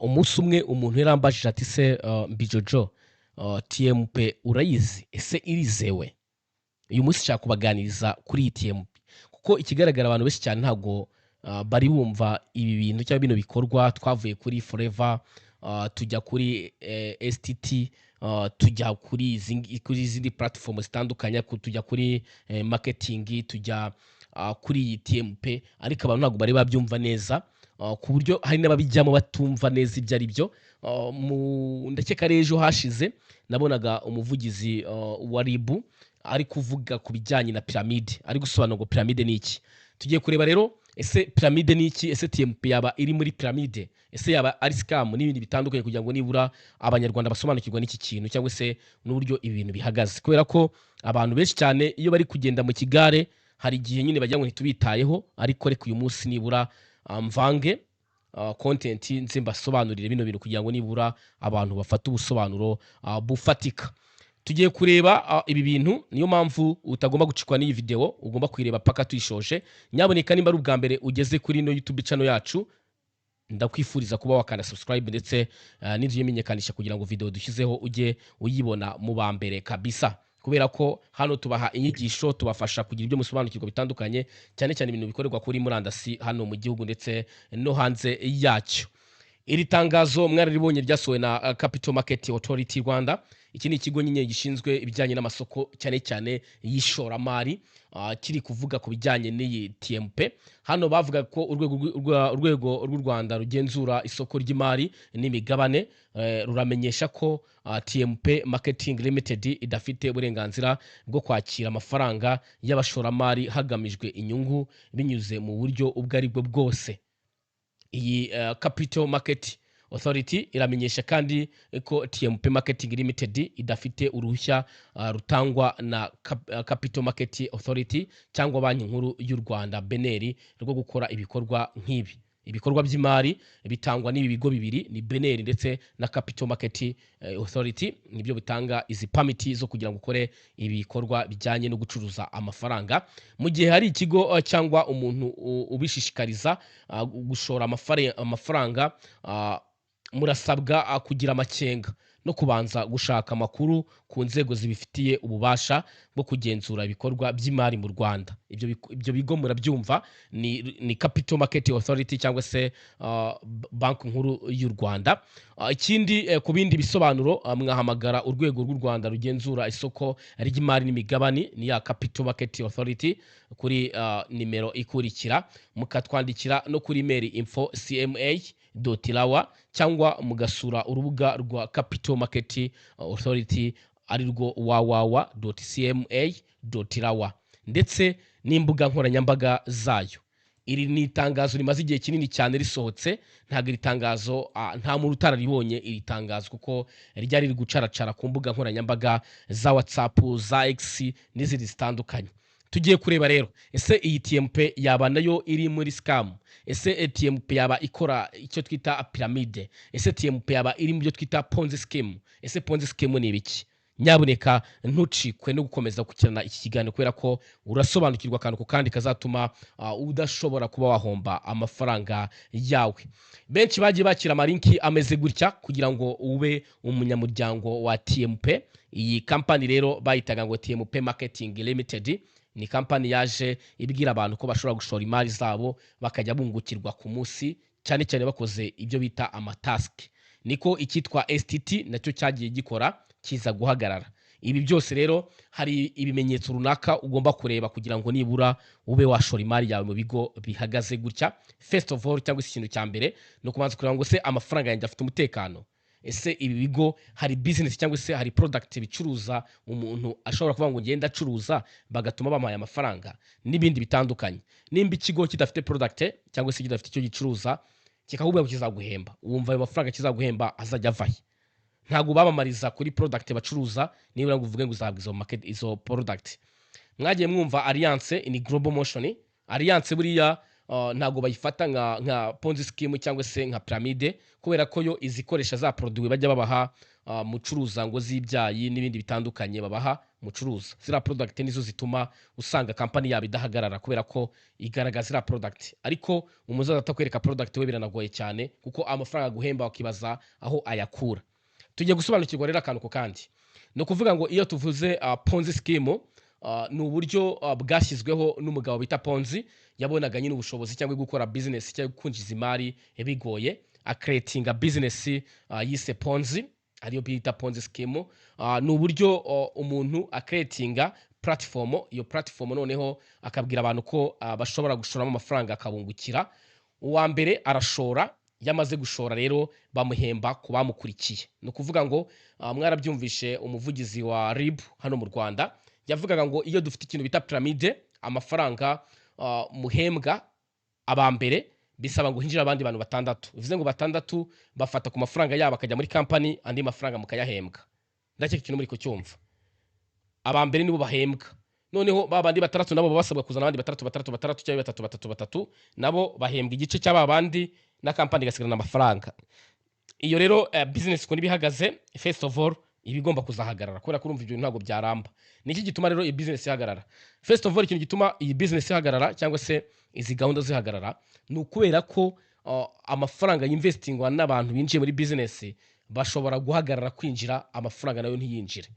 umunsi umwe umuntu yarambajije ati se mbijojo TMP urayizi ese irizewe? Uyu munsi nshaka kubaganiriza kuri iyi TMP kuko ikigaragara abantu benshi cyane ntabwo bari bumva ibi bintu cyangwa bino bikorwa. Twavuye kuri Forever tujya kuri STT, tujya kuri izindi platform zitandukanye, tujya kuri marketing, tujya kuri iyi TMP, ariko abantu ntabwo bari babyumva neza, ku buryo hari n'ababijyamo batumva neza ibyo ari byo. Ndakeka ari ejo hashize nabonaga umuvugizi wa RIB ari kuvuga ku bijyanye na piramide, ari gusobanura ngo piramide ni iki. Tugiye kureba rero ese piramide ni iki, ese TMP yaba iri muri piramide, ese yaba ari scam n'ibindi bitandukanye, kugira ngo nibura abanyarwanda basobanukirwa n'iki kintu cyangwa se n'uburyo ibintu bihagaze. Kubera ko abantu benshi cyane iyo bari kugenda mu kigare hari igihe nyine bagira ngo ntitubitayeho, ariko reka uyu munsi nibura mvange content nze mbasobanurire bino bintu kugira ngo nibura abantu bafate ubusobanuro bufatika. Tugiye kureba ibi bintu, niyo mpamvu utagomba gucikwa n'iyi video, ugomba kuyireba paka tuyishoje. Nyaboneka nimba ari ubwa mbere ugeze kuri no YouTube channel yacu, ndakwifuriza kuba wakanda subscribe ndetse n'inzu yimenyekanisha kugira ngo video dushyizeho ujye uyibona mu ba mbere kabisa, kubera ko hano tubaha inyigisho, tubafasha kugira ibyo musobanukirwa bitandukanye, cyane cyane ibintu bikorerwa kuri murandasi hano mu gihugu ndetse no hanze yacyo. Iri tangazo mwararibonye ryasohowe na Capital Market Authority Rwanda. Iki ni ikigo nyine gishinzwe ibijyanye n'amasoko cyane cyane y'ishoramari, kiri kuvuga ku bijyanye n'iyi TMP. Hano bavuga ko urwego rw'u Rwanda rugenzura isoko ry'imari n'imigabane ruramenyesha ko TMP Marketing Limited idafite uburenganzira bwo kwakira amafaranga y'abashoramari hagamijwe inyungu binyuze mu buryo ubwo ari bwo bwose. Iyi Capital Market Authority iramenyesha kandi ko TMP Marketing Limited idafite uruhushya rutangwa na Capital Market Authority cyangwa Banki Nkuru y'u Rwanda BNR rwo gukora ibikorwa nk'ibi. Ibikorwa by'imari bitangwa n'ibi bigo bibiri, ni BNR ndetse na Capital Market Authority, nibyo bitanga izi permit zo kugira ngo ukore ibikorwa bijyanye no gucuruza amafaranga. Mu gihe hari ikigo cyangwa umuntu ubishishikariza gushora amafaranga, murasabwa kugira amakenga no kubanza gushaka amakuru ku nzego zibifitiye ububasha bwo kugenzura ibikorwa by'imari mu Rwanda. Ibyo bigo murabyumva, ni Capital Market Authority cyangwa se Banki Nkuru y'u Rwanda. Ikindi ku bindi bisobanuro mwahamagara urwego rw'u Rwanda rugenzura isoko ry'imari n'imigabane, ni ya Capital Market Authority, kuri nimero ikurikira, mukatwandikira no kuri mail info@cma.rawa cyangwa mugasura urubuga rwa Capital Market Authority ari rwo www.cma.rawa ndetse n'imbuga nkoranyambaga zayo. Iri ni itangazo rimaze igihe kinini cyane risohotse, ntabwo iri tangazo nta muntu utararibonye iri tangazo, kuko ryari riri gucaracara ku mbuga nkoranyambaga za WhatsApp, za X n'izindi zitandukanye. Tugiye kureba rero ese iyi TMP yaba nayo iri muri scam, ese TMP yaba ikora icyo twita piramide, ese TMP yaba iri mu byo twita Ponzi scheme. Ese Ponzi scheme ni ibiki? Nyaboneka ntucikwe no gukomeza gukirana iki kiganiro, kubera ko urasobanukirwa akantu kandi kazatuma udashobora kuba wahomba amafaranga yawe. Benshi bagiye bakira amalinki ameze gutya kugira ngo ube umunyamuryango wa TMP. Iyi company rero bayitaga ngo TMP Marketing Limited, ni company yaje ibwira abantu ko bashobora gushora imari zabo bakajya bungukirwa ku munsi, cyane cyane bakoze ibyo bita amatask. Niko ikitwa STT nacyo cyagiye gikora kiza guhagarara. Ibi byose rero hari ibimenyetso runaka ugomba kureba kugira ngo nibura ube washora imari yawe mu bigo bihagaze gutya. First of all, cyangwa ikintu cya mbere no kubanza kureba ngo se amafaranga yanjye afite umutekano. Ese ibi bigo hari business cyangwa se hari product bicuruza umuntu ashobora kuvuga ngo ngenda acuruza bagatuma bamuhaye amafaranga n'ibindi bitandukanye. Nimba ikigo kidafite product cyangwa se kidafite icyo gicuruza kikahubwa ngo kizaguhemba, wumva ayo mafaranga kizaguhemba azajya avahe? Ntago bamamariza kuri product bacuruza nibura ngo uvuge ngo uzabwa izo market izo product. Mwagiye mwumva Alliance ni Global Motion. Alliance buriya ntago bayifata nka ponzi scheme cyangwa se nka pyramide, kubera ko yo izikoresha za produit bajya babaha mucuruza ngo z'ibyayi n'ibindi bitandukanye babaha mucuruza. Ziriya product nizo zituma usanga kampani yabo idahagarara, kubera ko igaragaza ziriya product. Ariko umuzaza atakwereka product we biranagoye cyane, kuko amafaranga guhemba wakibaza aho ayakura. Tugiye gusobanukirwa rero akantu ko kandi, ni ukuvuga ngo iyo tuvuze ponzi scheme, ni uburyo bwashyizweho n'umugabo bita Ponzi, yabonaga nyine ubushobozi cyangwa gukora business cyangwa kwinjiza imari bigoye, creating a business yise Ponzi, ariyo bita Ponzi scheme. Ni uburyo umuntu creatinga platform, iyo platform noneho akabwira abantu ko bashobora gushoramo amafaranga akabungukira. Uwa mbere arashora, yamaze gushora rero bamuhemba ku bamukurikiye. Ni ukuvuga ngo mwarabyumvishe umuvugizi wa RIB hano mu Rwanda yavugaga ngo iyo dufite ikintu bita pyramide, amafaranga muhembwa abambere bisaba ngo hinjira abandi bantu 6. Bivuze ngo 6 bafata ku mafaranga yabo akajya muri company, andi mafaranga mukayahembwa. Ndakeka ikintu muri kucyumva. Abambere nibo bahembwa, noneho babandi 6 nabo basabwa kuzana abandi 3 cyangwa 3 nabo bahembwa igice cy'ababandi na company igasigana amafaranga. Iyo rero business ko nibihagaze, first of all ibigomba kuzahagarara, kubera ko urumva ibyo ntago byaramba. Niki gituma rero iyi business ihagarara? First of all, ikintu gituma iyi business ihagarara cyangwa se izi gahunda zihagarara, ni ukubera ko amafaranga y'investingwa n'abantu binjiye muri business bashobora guhagarara kwinjira, amafaranga nayo ntiyinjire.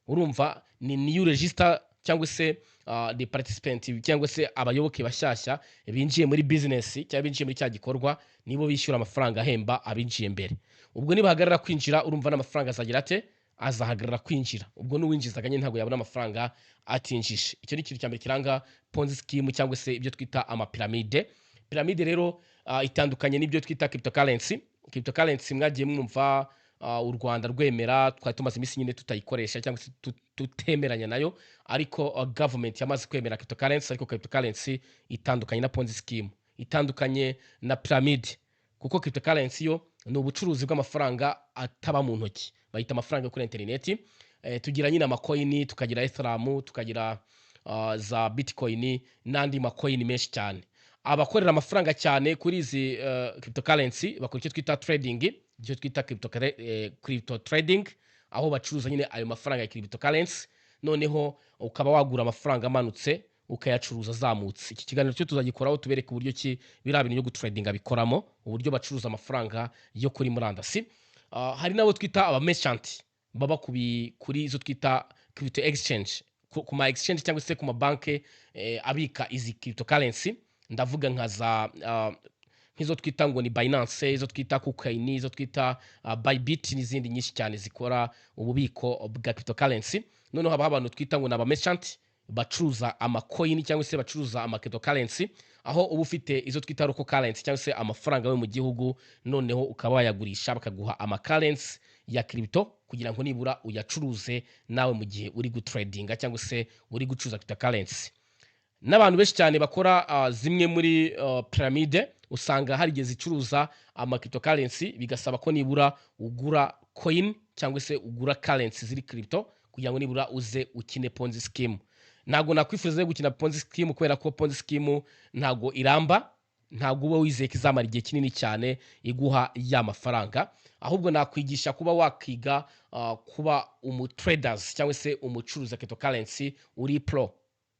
Urumva ni new register cyangwa se the participant cyangwa se abayoboke bashyashya binjiye muri business cyangwa binjiye muri cya gikorwa, nibo bishyura amafaranga ahemba abinjiye mbere. Ubwo nibahagarara kwinjira, urumva n'amafaranga azagira ate, azahagarara kwinjira. Ubwo n'uwinjizaga nyine ntabwo yabona amafaranga atinjije. Icyo ni ikintu cyambere kiranga Ponzi scheme cyangwa se ibyo twita amapiramide. Piramide rero itandukanye n'ibyo twita cryptocurrency. Cryptocurrency mwagiye mwumva u Rwanda rwemera, twari tumaze iminsi nyine tutayikoresha cyangwa se tutemeranya nayo, ariko government yamaze kwemera cryptocurrency. Ariko cryptocurrency itandukanye na Ponzi scheme, itandukanye na pyramide, kuko cryptocurrency yo ni ubucuruzi bw'amafaranga ataba mu ntoki, bayita amafaranga kuri internet. Tugira nyine amacoin, tukagira Ethereum, tukagira za Bitcoin n'andi macoin menshi cyane. Abakorera amafaranga cyane kuri izi cryptocurrency bakora icyo twita trading, icyo twita crypto trading, aho bacuruza nyine ayo mafaranga ya cryptocurrency, noneho ukaba wagura amafaranga amanutse ukayacuruza azamutse. Iki kiganiro cyo tuzagikoraho tubereka uburyo ki biriya bintu byo gutradinga bikoramo, uburyo bacuruza amafaranga yo kuri murandasi. Hari nabo twita aba merchant baba kuri izo twita crypto exchange, ku ma exchange cyangwa se ku ma banke abika izi cryptocurrency. Ndavuga nka za nk'izo twita ngo ni Binance, izo twita KuCoin, izo twita Bybit n'izindi nyinshi cyane zikora ububiko bwa cryptocurrency. Noneho haba abantu twita ngo ni aba merchant bacuruza amacoin cyangwa se bacuruza ama cryptocurrency, aho uba ufite izo twita local currency cyangwa se amafaranga yo mu gihugu, noneho ukaba wayagurisha bakaguha ama currency ya crypto kugira ngo nibura uyacuruze nawe mu gihe uri gutradinga cyangwa se uri gucuruza cryptocurrency. N'abantu benshi cyane bakora zimwe muri pyramide, usanga harigeze icuruza ama cryptocurrency bigasaba ko nibura ugura coin cyangwa se ugura currency ziri crypto kugira ngo nibura uze ukine Ponzi scheme. Ntago nakwifuza gukina Ponzi scheme, kubera ko Ponzi scheme ntago iramba, ntago uba wizeye ko izamara igihe kinini cyane iguha ya mafaranga. Ahubwo nakwigisha kuba wakiga kuba traders cyangwa se umucuruza cryptocurrency uri pro,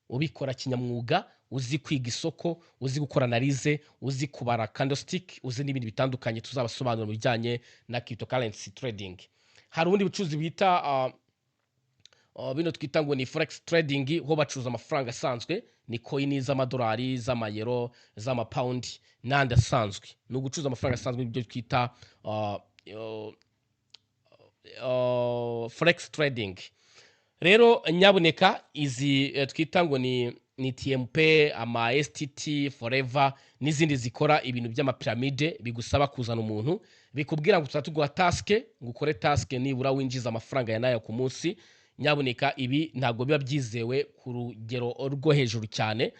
ubikora kinyamwuga, uzi kwiga isoko, uzi gukora analize, uzi kubara candlestick, uzi n'ibindi bitandukanye tuzabasobanura mu bijyanye na cryptocurrency trading. Hari ubundi bucuruzi bita bino twita ngo ni forex trading, ho bacuruza amafaranga asanzwe, ni coin z'amadolari, z'amayero, z'amapound n'andi asanzwe. Ni ugucuruza amafaranga asanzwe, ibyo twita forex trading. Rero nyabuneka izi twita ngo ni TMP, ama STT, Forever n'izindi zikora ibintu by'amapiramide bigusaba kuzana umuntu, bikubwira ngo tuzatuguha task, ngo ukore task nibura winjiza amafaranga ya nayo ku munsi. Nyabuneka ibi ntago biba byizewe ku rugero rwo hejuru cyane,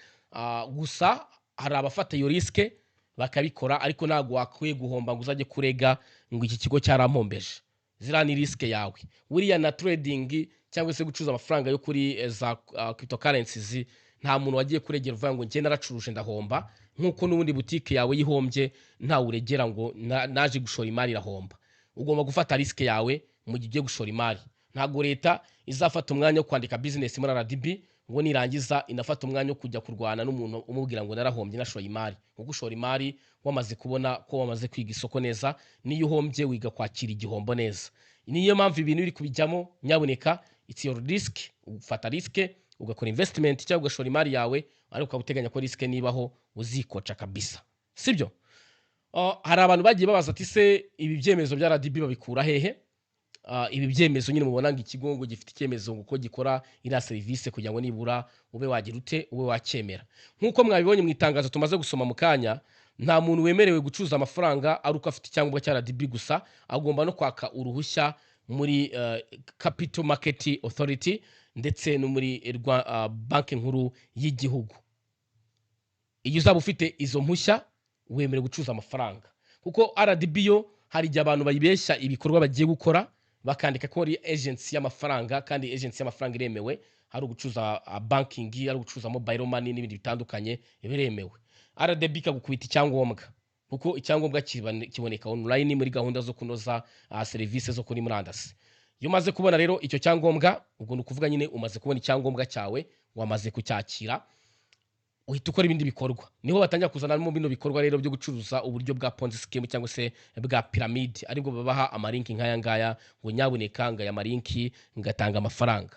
gusa hari abafata iyo riske bakabikora, ariko ntago wakwiye guhomba ngo uzajye kurega ngo iki kigo cyarampombeje. Zira ni riske yawe. Wiriya na trading cyangwa se gucuruza amafaranga yo kuri za cryptocurrencies, nta muntu wagiye kuregera uvuga ngo njye naracuruje ndahomba, nk'uko n'ubundi butike yawe yihombye ntawe uregera ngo naje gushora imari irahomba. Ugomba gufata risike yawe mu gihe ugiye gushora imari. Ntabwo leta izafata umwanya wo kwandika business muri RDB ngo nirangiza inafata umwanya wo kujya kurwana n'umuntu umubwira ngo narahombye nashoye imari. Nko gushora imari wamaze kubona ko wamaze kwiga isoko neza, niyo uhombye wiga kwakira igihombo neza. Niyo mpamvu ibintu biri kubijyamo nyaboneka it's your risk, ufata riske ugakora investment cyangwa ugashora imari yawe ariko ukabuteganya ko riske nibaho uzikoca kabisa. Sibyo? Hari abantu bagiye babaza ati se ibi byemezo bya RDB babikura hehe? Ibi byemezo nyine mubona ngo ikigo ngo gifite icyemezo ngo ko gikora iriya serivisi kugira ngo nibura ube wagira ute ube wacyemera. Nk'uko mwabibonye mu itangazo tumaze gusoma mu kanya, nta muntu wemerewe gucuruza amafaranga ari uko afite icyangombwa cya RDB gusa, agomba no kwaka uruhushya muri Capital Market Authority ndetse no muri banki nkuru y'igihugu. Iyo uzaba ufite izo mpushya wemerewe gucuruza amafaranga, kuko RDB yo hari igihe abantu bayibeshya ibikorwa bagiye gukora bakandika ko ari agency y'amafaranga, kandi agency y'amafaranga iremewe. Hari ugucuruza banking, hari ugucuruza mobile money n'ibindi bitandukanye biremewe. RDB ikagukubita icyangombwa, kuko icyangombwa kiboneka online muri gahunda zo kunoza serivisi zo kuri murandasi. Iyo umaze kubona rero icyo cyangombwa, ubwo ni ukuvuga nyine umaze kubona icyangombwa cyawe, wamaze kucyakira, uhita ukora ibindi bikorwa. Niho batangira kuzanamo bino bikorwa rero byo gucuruza uburyo bwa Ponzi scheme cyangwa se bwa pyramid, aribwo babaha amalinki nk'aya ngaya ngo nyaboneka ngaya malinki ngatanga amafaranga.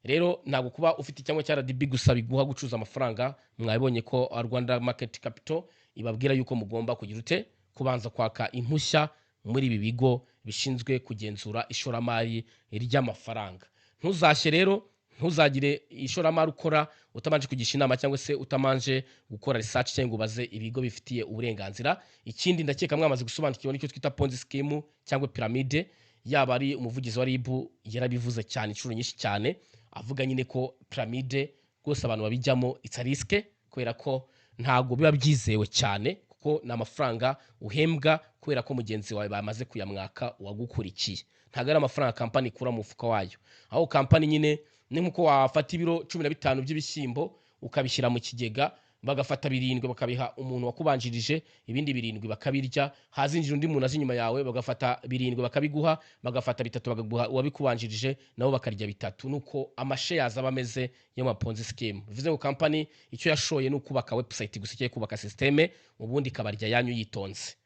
Rero ntabwo kuba ufite icyangombwa cya RDB gusa biguha gucuruza amafaranga. Mwabonye ko Rwanda Market Capital ibabwira yuko mugomba kugira ute kubanza kwaka impushya muri ibi bigo bishinzwe kugenzura ishoramari ry'amafaranga. Ntuzashye rero, ntuzagire ishoramari ukora utamanje kugisha inama cyangwa se utamanje gukora research cyangwa ubaze ibigo bifitiye uburenganzira. Ikindi ndakeka mwamaze gusobanukirwa n'icyo twita Ponzi scheme cyangwa pyramide. Yaba ari umuvugizi wa RIB yarabivuze cyane inshuro nyinshi cyane, avuga nyine ko pyramide rwose abantu babijyamo it's a risk, kubera ko ntago biba byizewe cyane, kuko ni amafaranga uhembwa kubera ko mugenzi wawe bamaze kuyamwaka uwagukurikiye. Ntago ari amafaranga kampani ikura mu mufuka wayo, aho kampani nyine ni nkuko wafata ibiro 15 by'ibishyimbo ukabishyira mu kigega, bagafata 7 bakabiha umuntu wakubanjirije, ibindi 7 bakabirya, hazinjira undi muntu azinyuma yawe bagafata 7 bakabiguha, bagafata 3 bagaguha wabikubanjirije nabo bakarya 3. Nuko amashares aba ameze yo ma Ponzi scheme. Bivuze ngo company icyo yashoye no kubaka website gusa, cyo kubaka systeme, ubundi kabarya yanyu yitonze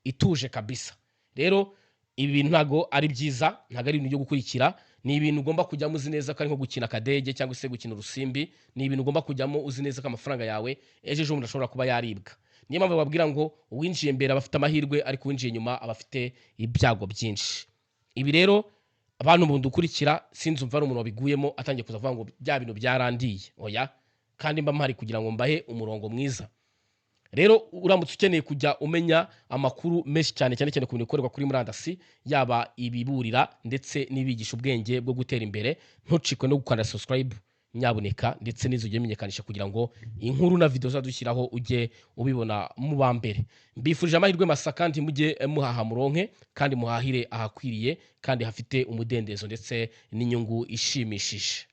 ituje kabisa. Rero ibi bintu ntago ari byiza, ntago ari ibintu byo gukurikira. Ni ibintu ugomba kujyamo uzi neza ko ari nko gukina akadege cyangwa se gukina urusimbi. Ni ibintu ugomba kujyamo uzi neza ko amafaranga yawe ejo umuntu ashobora kuba yaribwa. Niyo mpamvu babwira ngo uwinjiye mbere abafite amahirwe, ariko uwinjiye nyuma abafite ibyago byinshi. Ibi rero abantu bundu ukurikira sinzumva ari umuntu wabiguyemo atangiye kuzavuga ngo bya bintu byarandiye. Oya, kandi mba mpari kugira ngo mbahe umurongo mwiza. Rero uramutse ukeneye kujya umenya amakuru menshi cyane cyane ku bintu bikorerwa kuri murandasi, yaba ibiburira ndetse n'ibigisha ubwenge bwo gutera imbere, ntucikwe no gukanda subscribe nyaboneka, ndetse n'izo umenyekanisha kugira ngo inkuru na video zadushyiraho ujye ubibona mu bambere. Mbifurije amahirwe masa, kandi mujye muhaha muronke, kandi muhahire ahakwiriye kandi hafite umudendezo ndetse n'inyungu ishimishije.